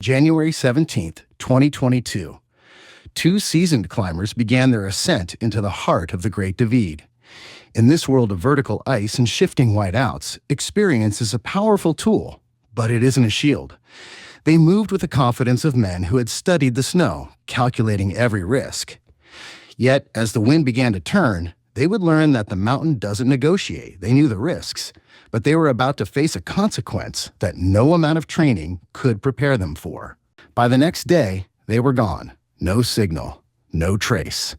January 17th, 2022. Two seasoned climbers began their ascent into the heart of the Great Divide. In this world of vertical ice and shifting whiteouts, experience is a powerful tool, but it isn't a shield. They moved with the confidence of men who had studied the snow, calculating every risk. Yet, as the wind began to turn, they would learn that the mountain doesn't negotiate. They knew the risks, but they were about to face a consequence that no amount of training could prepare them for. By the next day, they were gone. No signal, no trace,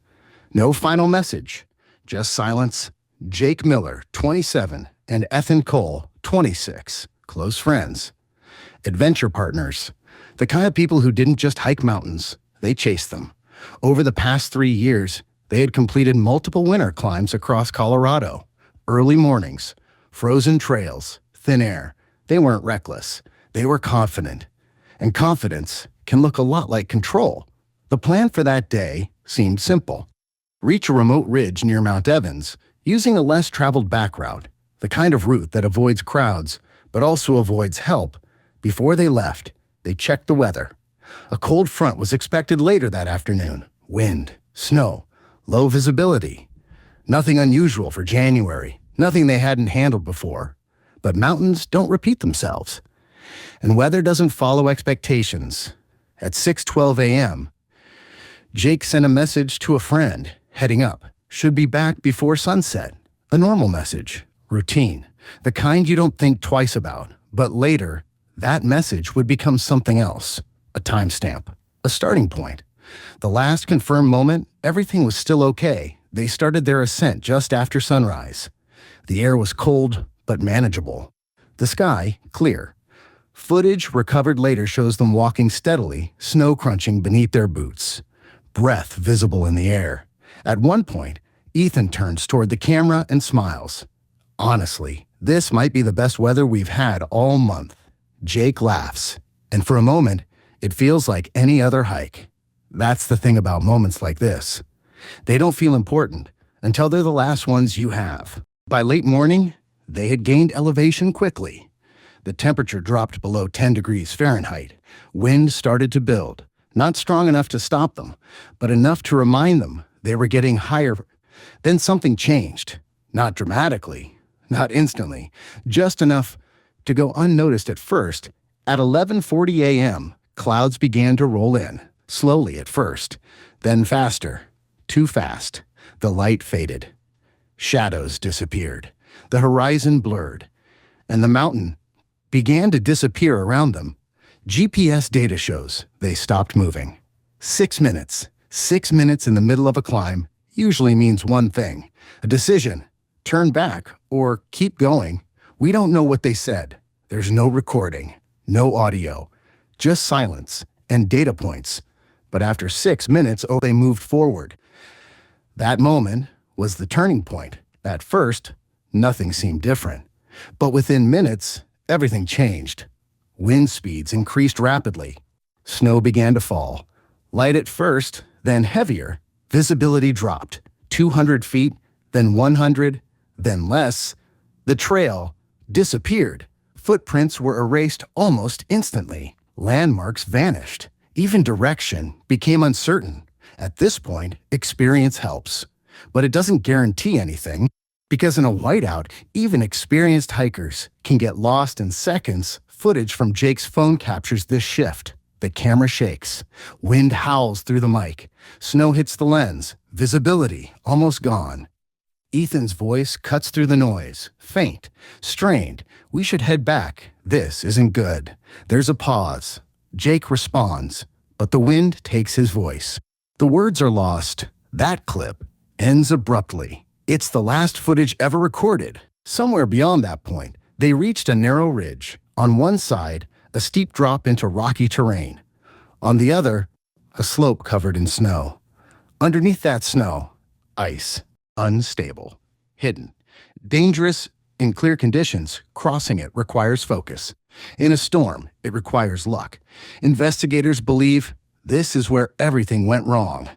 no final message, just silence. Jake Miller, 27, and Ethan Cole, 26, close friends. Adventure partners, the kind of people who didn't just hike mountains, they chased them. Over the past 3 years, they had completed multiple winter climbs across Colorado. Early mornings, frozen trails, thin air. They weren't reckless. They were confident. And confidence can look a lot like control. The plan for that day seemed simple. Reach a remote ridge near Mount Evans using a less traveled back route, the kind of route that avoids crowds but also avoids help. Before they left, they checked the weather. A cold front was expected later that afternoon. Wind, snow, low visibility. Nothing unusual for January, nothing they hadn't handled before. But mountains don't repeat themselves. And weather doesn't follow expectations. At 6:12 a.m., Jake sent a message to a friend, heading up. Should be back before sunset. A normal message. Routine. The kind you don't think twice about. But later, that message would become something else. A timestamp. A starting point. The last confirmed moment, everything was still okay. They started their ascent just after sunrise. The air was cold, but manageable. The sky, clear. Footage recovered later shows them walking steadily, snow crunching beneath their boots. Breath visible in the air. At one point, Ethan turns toward the camera and smiles. Honestly, this might be the best weather we've had all month. Jake laughs, and for a moment, it feels like any other hike. That's the thing about moments like this. They don't feel important until they're the last ones you have. By late morning, they had gained elevation quickly. The temperature dropped below 10 degrees Fahrenheit. Wind started to build. Not strong enough to stop them, but enough to remind them they were getting higher. Then something changed. Not dramatically, not instantly, just enough to go unnoticed at first. At 11:40 a.m., clouds began to roll in, slowly at first, then faster, too fast. The light faded. Shadows disappeared. The horizon blurred, and the mountain began to disappear around them. GPS data shows they stopped moving. 6 minutes. 6 minutes in the middle of a climb usually means one thing: a decision. Turn back or keep going. We don't know what they said. There's no recording, no audio, just silence and data points. But after 6 minutes, they moved forward. That moment was the turning point. At first, nothing seemed different. But within minutes, everything changed. Wind speeds increased rapidly. Snow began to fall. Light at first, then heavier. Visibility dropped. 200 feet, then 100, then less. The trail disappeared. Footprints were erased almost instantly. Landmarks vanished. Even direction became uncertain. At this point, experience helps. But it doesn't guarantee anything, because in a whiteout, even experienced hikers can get lost in seconds. Footage from Jake's phone captures this shift. The camera shakes. Wind howls through the mic. Snow hits the lens. Visibility almost gone. Ethan's voice cuts through the noise. Faint. Strained. We should head back. This isn't good. There's a pause. Jake responds, but the wind takes his voice. The words are lost. That clip ends abruptly. It's the last footage ever recorded. Somewhere beyond that point, they reached a narrow ridge. On one side, a steep drop into rocky terrain. On the other, a slope covered in snow. Underneath that snow, ice. Unstable. Hidden. Dangerous in clear conditions. Crossing it requires focus. In a storm, it requires luck. Investigators believe this is where everything went wrong.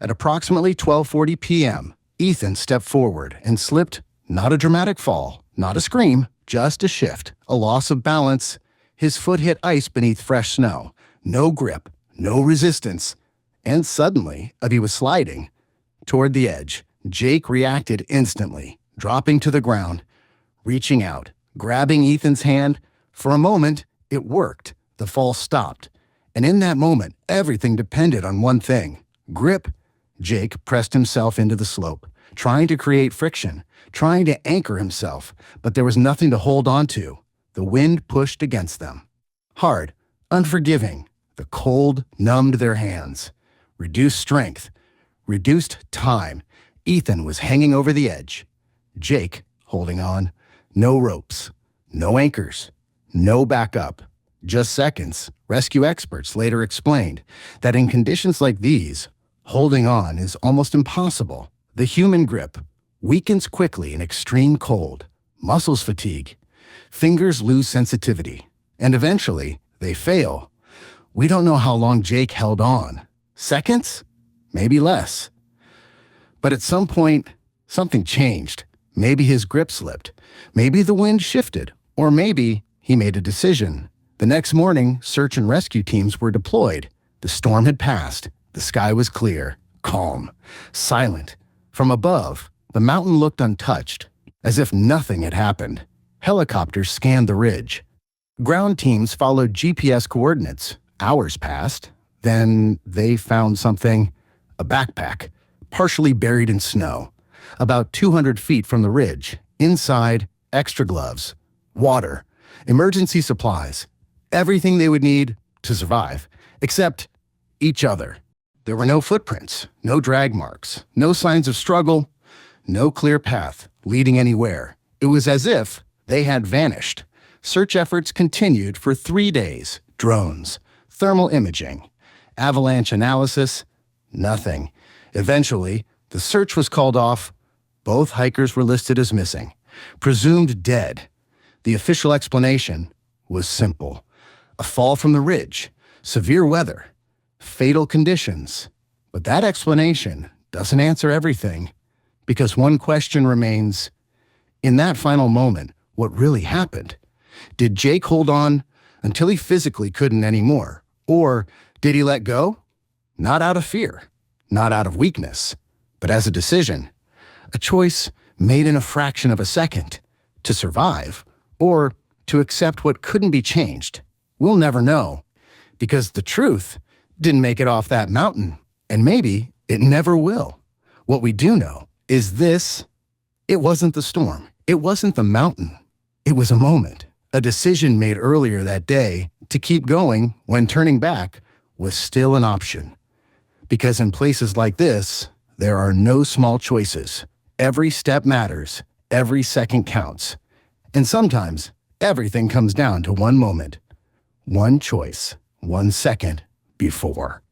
At approximately 12:40 p.m., Ethan stepped forward and slipped. Not a dramatic fall, not a scream, just a shift, a loss of balance. His foot hit ice beneath fresh snow. No grip, no resistance. And suddenly, as he was sliding toward the edge, Jake reacted instantly, dropping to the ground, reaching out, grabbing Ethan's hand. For a moment, it worked. The fall stopped. And in that moment, everything depended on one thing: grip. Jake pressed himself into the slope, trying to create friction, trying to anchor himself, but there was nothing to hold on to. The wind pushed against them. Hard, unforgiving. The cold numbed their hands. Reduced strength, reduced time. Ethan was hanging over the edge. Jake holding on. No ropes, no anchors, no backup. Just seconds. Rescue experts later explained that in conditions like these, holding on is almost impossible. The human grip weakens quickly in extreme cold, muscles fatigue, fingers lose sensitivity, and eventually they fail. We don't know how long Jake held on. Seconds? Maybe less. But at some point, something changed. Maybe his grip slipped. Maybe the wind shifted. Or maybe he made a decision. The next morning, search and rescue teams were deployed. The storm had passed. The sky was clear, calm, silent. From above, the mountain looked untouched, as if nothing had happened. Helicopters scanned the ridge. Ground teams followed GPS coordinates. Hours passed. Then they found something: a backpack, partially buried in snow. About 200 feet from the ridge. Inside, extra gloves, water, emergency supplies, everything they would need to survive, except each other. There were no footprints, no drag marks, no signs of struggle, no clear path leading anywhere. It was as if they had vanished. Search efforts continued for 3 days. Drones, thermal imaging, avalanche analysis, nothing. Eventually, the search was called off. Both hikers were listed as missing, presumed dead. The official explanation was simple: a fall from the ridge, severe weather, fatal conditions. But that explanation doesn't answer everything, because one question remains: in that final moment, what really happened? Did Jake hold on until he physically couldn't anymore? Or did he let go? Not out of fear, not out of weakness, but as a decision. A choice made in a fraction of a second: to survive or to accept what couldn't be changed. We'll never know, because the truth didn't make it off that mountain, and maybe it never will. What we do know is this: it wasn't the storm, it wasn't the mountain, it was a moment, a decision made earlier that day to keep going when turning back was still an option. Because in places like this, there are no small choices. Every step matters, every second counts. And sometimes, everything comes down to one moment, one choice, 1 second before.